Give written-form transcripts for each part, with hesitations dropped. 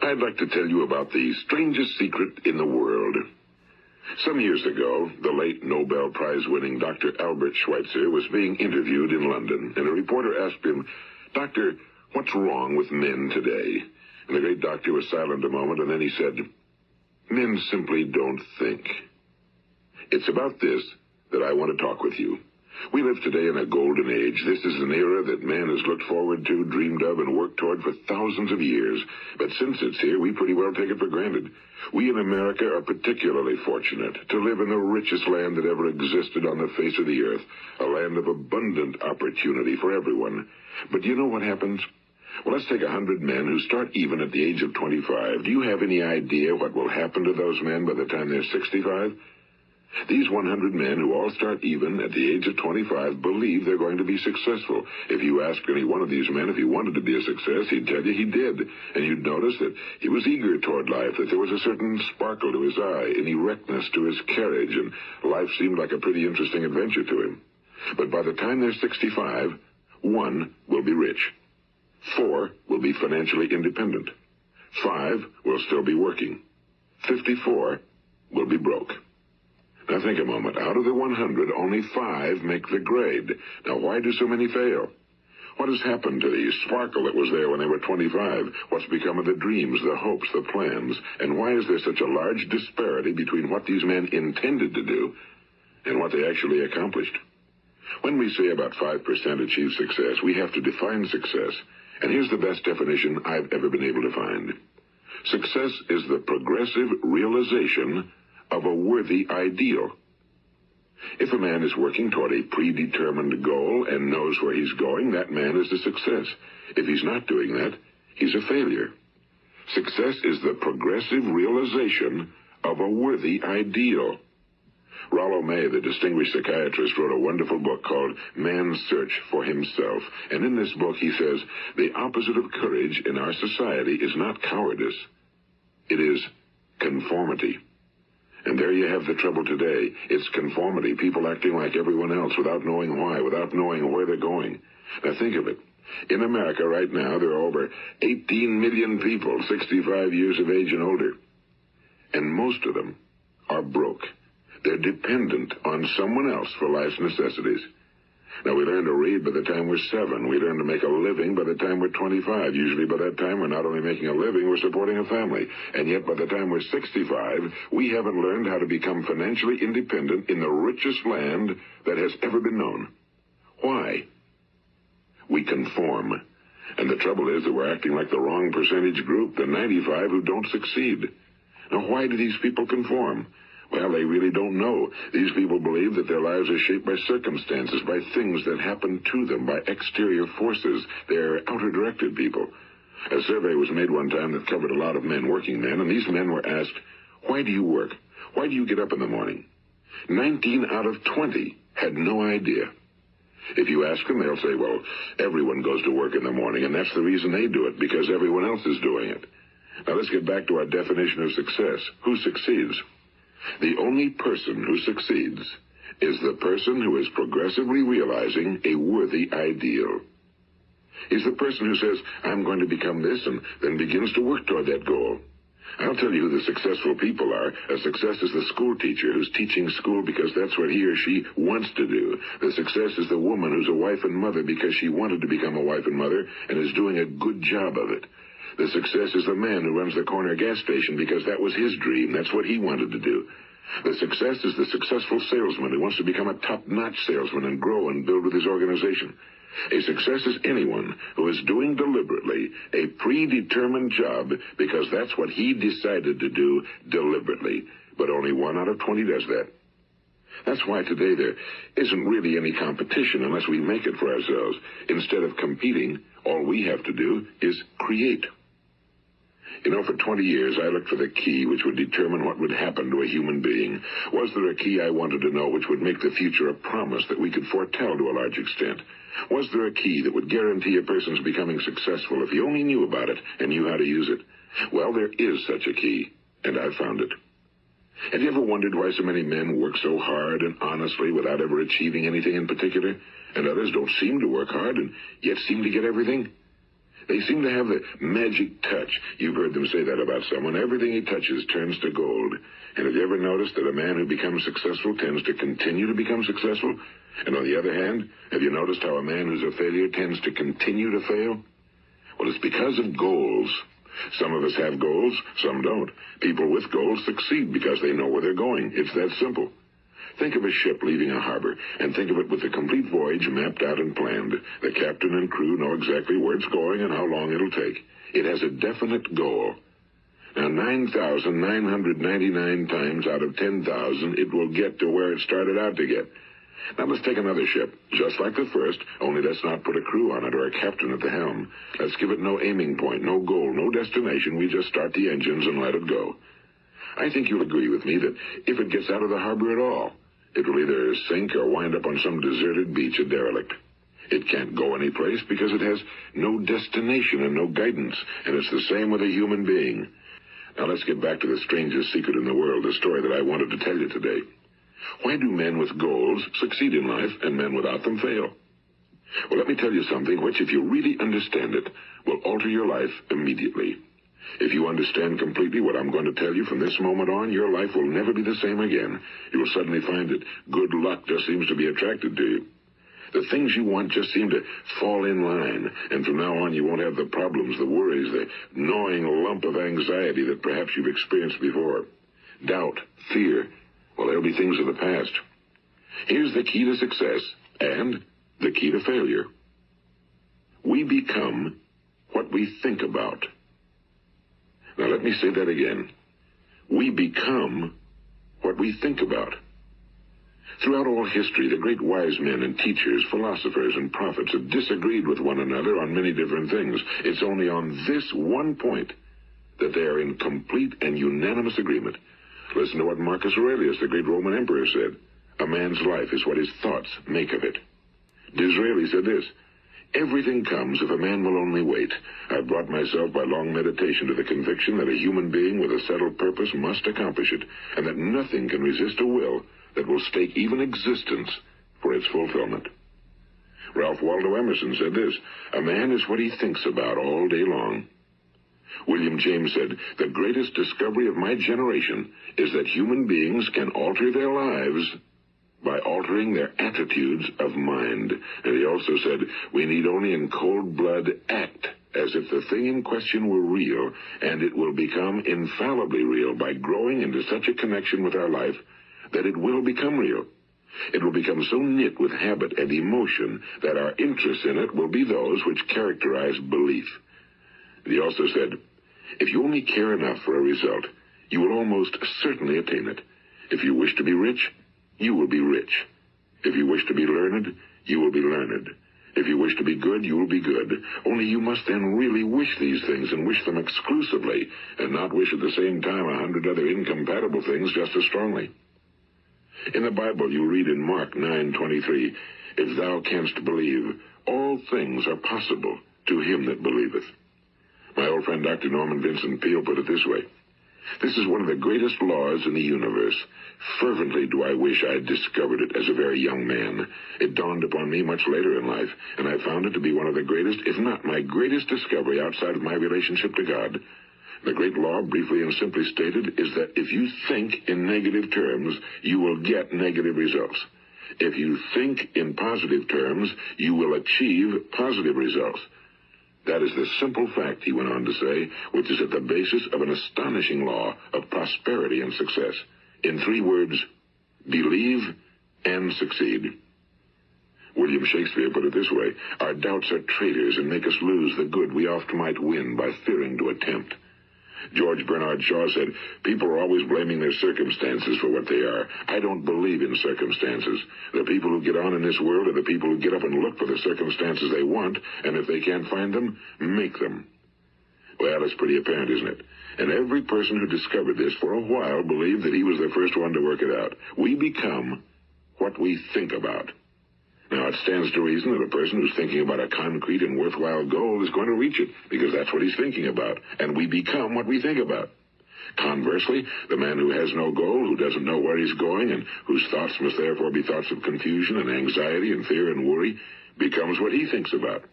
I'd like to tell you about the strangest secret in the world. Some years ago, the late Nobel Prize-winning Dr. Albert Schweitzer was being interviewed in London, and a reporter asked him, "Doctor, what's wrong with men today?" And the great doctor was silent a moment, and then he said, "Men simply don't think." It's about this that I want to talk with you. We live today in a golden age. This is an era that man has looked forward to, dreamed of, and worked toward for thousands of years. But since it's here, we pretty well take it for granted. We in America are particularly fortunate to live in the richest land that ever existed on the face of the earth, a land of abundant opportunity for everyone. But do you know what happens? Well, let's take 100 men who start even at the age of 25. Do you have any idea what will happen to those men by the time they're 65? These 100 men who all start even at the age of 25 believe they're going to be successful. If you asked any one of these men if he wanted to be a success, he'd tell you he did. And you'd notice that he was eager toward life, that there was a certain sparkle to his eye, an erectness to his carriage, and life seemed like a pretty interesting adventure to him. But by the time they're 65, 1 will be rich. 4 will be financially independent. 5 will still be working. 54 will be broke. Now think a moment. Out of the 100, only 5 make the grade. Now why do so many fail? What has happened to the sparkle that was there when they were 25? What's become of the dreams, the hopes, the plans? And why is there such a large disparity between what these men intended to do and what they actually accomplished? When we say about 5% achieve success, we have to define success. And here's the best definition I've ever been able to find. Success is the progressive realization of a worthy ideal. If a man is working toward a predetermined goal and knows where he's going, that man is a success. If he's not doing that, he's a failure. Success is the progressive realization of a worthy ideal. Rollo May, the distinguished psychiatrist, wrote a wonderful book called Man's Search for Himself. And in this book he says, the opposite of courage in our society is not cowardice. It is conformity. And there you have the trouble today. It's conformity, people acting like everyone else without knowing why, without knowing where they're going. Now think of it. In America right now, there are over 18 million people 65 years of age and older. And most of them are broke. They're dependent on someone else for life's necessities. Now, we learn to read by the time we're 7. We learn to make a living by the time we're 25. Usually by that time, we're not only making a living, we're supporting a family. And yet by the time we're 65, we haven't learned how to become financially independent in the richest land that has ever been known. Why? We conform. And the trouble is that we're acting like the wrong percentage group, the 95 who don't succeed. Now, why do these people conform? Well, they really don't know. These people believe that their lives are shaped by circumstances, by things that happen to them, by exterior forces. They're outer-directed people. A survey was made one time that covered a lot of men, working men, and these men were asked, "Why do you work? Why do you get up in the morning?" 19 out of 20 had no idea. If you ask them, they'll say, well, everyone goes to work in the morning, and that's the reason they do it, because everyone else is doing it. Now, let's get back to our definition of success. Who succeeds? The only person who succeeds is the person who is progressively realizing a worthy ideal. He's the person who says, I'm going to become this, and then begins to work toward that goal. I'll tell you who the successful people are. A success is the school teacher who's teaching school because that's what he or she wants to do. The success is the woman who's a wife and mother because she wanted to become a wife and mother and is doing a good job of it. The success is the man who runs the corner gas station because that was his dream. That's what he wanted to do. The success is the successful salesman who wants to become a top-notch salesman and grow and build with his organization. A success is anyone who is doing deliberately a predetermined job because that's what he decided to do deliberately. But only 1 out of 20 does that. That's why today there isn't really any competition unless we make it for ourselves. Instead of competing, all we have to do is create. You know, for 20 years, I looked for the key which would determine what would happen to a human being. Was there a key I wanted to know which would make the future a promise that we could foretell to a large extent? Was there a key that would guarantee a person's becoming successful if he only knew about it and knew how to use it? Well, there is such a key, and I found it. Have you ever wondered why so many men work so hard and honestly without ever achieving anything in particular, and others don't seem to work hard and yet seem to get everything? They seem to have the magic touch. You've heard them say that about someone. Everything he touches turns to gold. And have you ever noticed that a man who becomes successful tends to continue to become successful? And on the other hand, have you noticed how a man who's a failure tends to continue to fail? Well, it's because of goals. Some of us have goals, some don't. People with goals succeed because they know where they're going. It's that simple. Think of a ship leaving a harbor, and think of it with the complete voyage mapped out and planned. The captain and crew know exactly where it's going and how long it'll take. It has a definite goal. Now, 9,999 times out of 10,000, it will get to where it started out to get. Now, let's take another ship, just like the first, only let's not put a crew on it or a captain at the helm. Let's give it no aiming point, no goal, no destination. We just start the engines and let it go. I think you'll agree with me that if it gets out of the harbor at all, it will either sink or wind up on some deserted beach, a derelict. It can't go anyplace because it has no destination and no guidance, and it's the same with a human being. Now let's get back to the strangest secret in the world, the story that I wanted to tell you today. Why do men with goals succeed in life and men without them fail? Well, let me tell you something which, if you really understand it, will alter your life immediately. If you understand completely what I'm going to tell you from this moment on, your life will never be the same again. You will suddenly find that good luck just seems to be attracted to you. The things you want just seem to fall in line, and from now on you won't have the problems, the worries, the gnawing lump of anxiety that perhaps you've experienced before. Doubt, fear, well, they'll be things of the past. Here's the key to success and the key to failure. We become what we think about. Now, let me say that again. We become what we think about. Throughout all history, the great wise men and teachers, philosophers and prophets have disagreed with one another on many different things. It's only on this one point that they are in complete and unanimous agreement. Listen to what Marcus Aurelius, the great Roman emperor, said. A man's life is what his thoughts make of it. Disraeli said this. Everything comes if a man will only wait. I've brought myself by long meditation to the conviction that a human being with a settled purpose must accomplish it, and that nothing can resist a will that will stake even existence for its fulfillment. Ralph Waldo Emerson said this, a man is what he thinks about all day long. William James said, the greatest discovery of my generation is that human beings can alter their lives by altering their attitudes of mind. And he also said, we need only in cold blood act as if the thing in question were real, and it will become infallibly real by growing into such a connection with our life that it will become real. It will become so knit with habit and emotion that our interest in it will be those which characterize belief. And he also said, if you only care enough for a result, you will almost certainly attain it. If you wish to be rich, you will be rich. If you wish to be learned, you will be learned. If you wish to be good, you will be good. Only you must then really wish these things and wish them exclusively, and not wish at the same time 100 other incompatible things just as strongly. In the Bible, you read in Mark 9:23, if thou canst believe, all things are possible to him that believeth. My old friend Dr. Norman Vincent Peale put it this way. This is one of the greatest laws in the universe. Fervently do I wish I had discovered it as a very young man. It dawned upon me much later in life, and I found it to be one of the greatest, if not my greatest discovery outside of my relationship to God. The great law, briefly and simply stated, is that if you think in negative terms, you will get negative results. If you think in positive terms, you will achieve positive results. That is the simple fact, he went on to say, which is at the basis of an astonishing law of prosperity and success. In 3 words, believe and succeed. William Shakespeare put it this way, our doubts are traitors and make us lose the good we oft might win by fearing to attempt. George Bernard Shaw said, people are always blaming their circumstances for what they are. I don't believe in circumstances. The people who get on in this world are the people who get up and look for the circumstances they want, and if they can't find them, make them. Well, it's pretty apparent, isn't it? And every person who discovered this for a while believed that he was the first one to work it out. We become what we think about. Now, it stands to reason that a person who's thinking about a concrete and worthwhile goal is going to reach it, because that's what he's thinking about, and we become what we think about. Conversely, the man who has no goal, who doesn't know where he's going, and whose thoughts must therefore be thoughts of confusion and anxiety and fear and worry, becomes what he thinks about.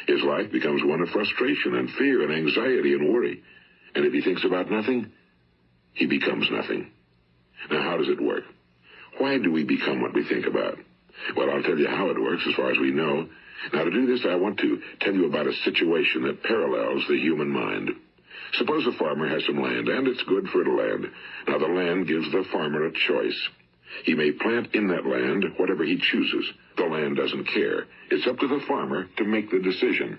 His life becomes one of frustration and fear and anxiety and worry. And if he thinks about nothing, he becomes nothing. Now, how does it work? Why do we become what we think about? Well, I'll tell you how it works as far as we know. Now, to do this, I want to tell you about a situation that parallels the human mind. Suppose a farmer has some land, and it's good fertile land. Now, the land gives the farmer a choice. He may plant in that land whatever he chooses. The land doesn't care. It's up to the farmer to make the decision.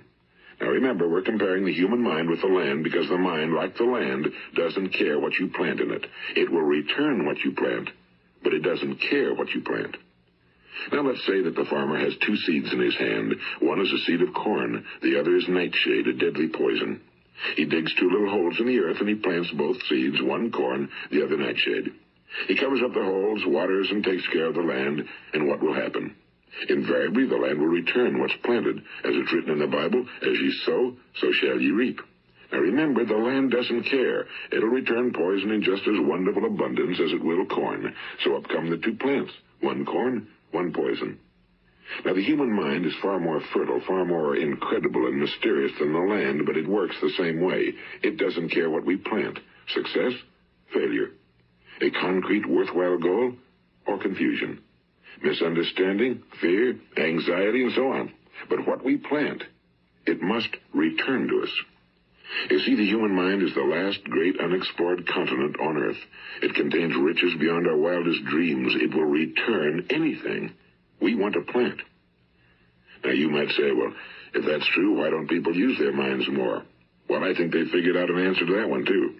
Now, remember, we're comparing the human mind with the land because the mind, like the land, doesn't care what you plant in it. It will return what you plant, but it doesn't care what you plant. Now, let's say that the farmer has two seeds in his hand. One is a seed of corn. The other is nightshade, a deadly poison. He digs two little holes in the earth, and he plants both seeds, one corn, the other nightshade. He covers up the holes, waters, and takes care of the land, and what will happen? Invariably, the land will return what's planted. As it's written in the Bible, as ye sow, so shall ye reap. Now remember, the land doesn't care. It'll return poison in just as wonderful abundance as it will corn. So up come the two plants, one corn, one poison. Now, the human mind is far more fertile, far more incredible and mysterious than the land, but it works the same way. It doesn't care what we plant. Success, failure. A concrete, worthwhile goal, or confusion. Misunderstanding, fear, anxiety, and so on. But what we plant, it must return to us. You see, the human mind is the last great unexplored continent on Earth. It contains riches beyond our wildest dreams. It will return anything we want to plant. Now, you might say, well, if that's true, why don't people use their minds more? Well, I think they figured out an answer to that one, too.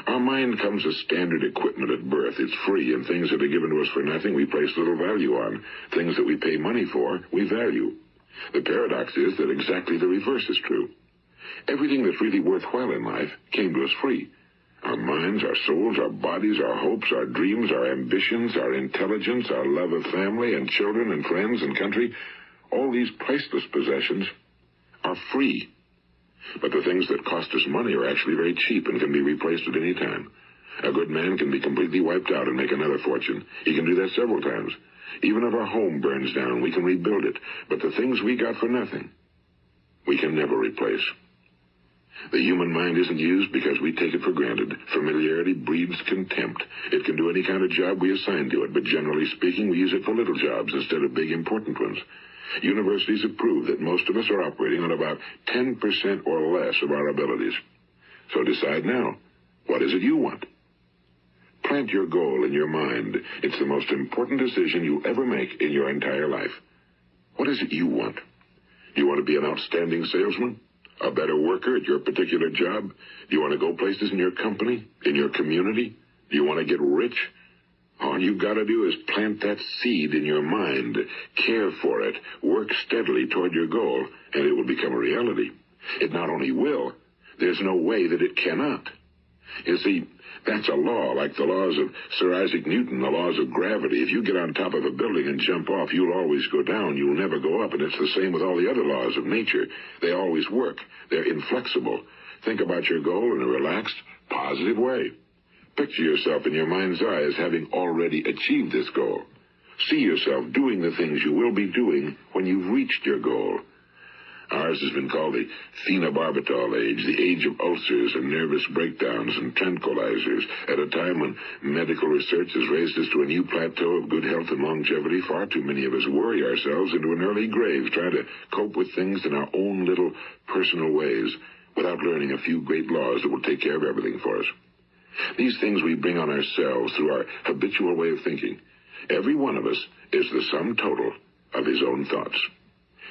Our mind comes as standard equipment at birth. It's free, and things that are given to us for nothing we place little value on. Things that we pay money for, we value. The paradox is that exactly the reverse is true. Everything that's really worthwhile in life came to us free. Our minds, our souls, our bodies, our hopes, our dreams, our ambitions, our intelligence, our love of family and children and friends and country, all these priceless possessions are free. But the things that cost us money are actually very cheap and can be replaced at any time. A good man can be completely wiped out and make another fortune. He can do that several times. Even if our home burns down, we can rebuild it. But the things we got for nothing, we can never replace. The human mind isn't used because we take it for granted. Familiarity breeds contempt. It can do any kind of job we assign to it, but generally speaking, we use it for little jobs instead of big, important ones. Universities have proved that most of us are operating on about 10% or less of our abilities. So decide now, what is it you want? Plant your goal in your mind. It's the most important decision you'll ever make in your entire life. What is it you want? Do you want to be an outstanding salesman? A better worker at your particular job? Do you want to go places in your company, in your community? Do you want to get rich? All you've got to do is plant that seed in your mind, care for it, work steadily toward your goal, and it will become a reality. It not only will, there's no way that it cannot. You see, that's a law, like the laws of Sir Isaac Newton, the laws of gravity. If you get on top of a building and jump off, you'll always go down. You'll never go up. And it's the same with all the other laws of nature. They always work. They're inflexible. Think about your goal in a relaxed, positive way. Picture yourself in your mind's eye as having already achieved this goal. See yourself doing the things you will be doing when you've reached your goal. Ours has been called the phenobarbital age, the age of ulcers and nervous breakdowns and tranquilizers. At a time when medical research has raised us to a new plateau of good health and longevity, far too many of us worry ourselves into an early grave trying to cope with things in our own little personal ways without learning a few great laws that will take care of everything for us. These things we bring on ourselves through our habitual way of thinking. Every one of us is the sum total of his own thoughts.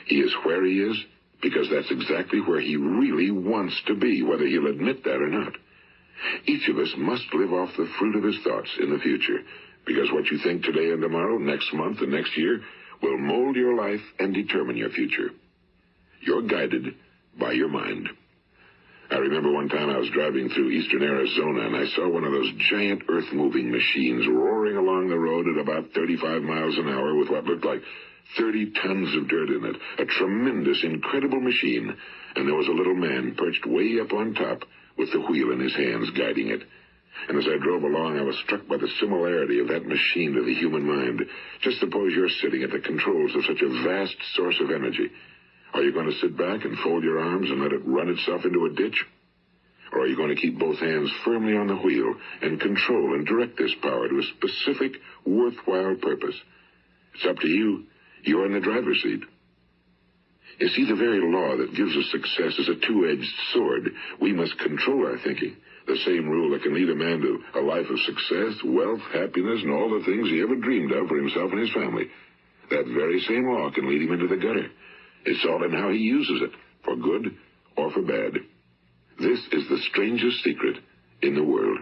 He is where he is because that's exactly where he really wants to be, whether he'll admit that or not. Each of us must live off the fruit of his thoughts in the future, because what you think today and tomorrow, next month and next year, will mold your life and determine your future. You're guided by your mind. I remember one time I was driving through eastern Arizona, and I saw one of those giant earth-moving machines roaring along the road at about 35 miles an hour with what looked like 30 tons of dirt in it. A tremendous, incredible machine. And there was a little man perched way up on top with the wheel in his hands guiding it. And as I drove along, I was struck by the similarity of that machine to the human mind. Just suppose you're sitting at the controls of such a vast source of energy. Are you going to sit back and fold your arms and let it run itself into a ditch? Or are you going to keep both hands firmly on the wheel and control and direct this power to a specific, worthwhile purpose? It's up to you. You're in the driver's seat. You see, the very law that gives us success is a two-edged sword. We must control our thinking. The same rule that can lead a man to a life of success, wealth, happiness, and all the things he ever dreamed of for himself and his family. That very same law can lead him into the gutter. It's all in how he uses it, for good or for bad. This is the strangest secret in the world.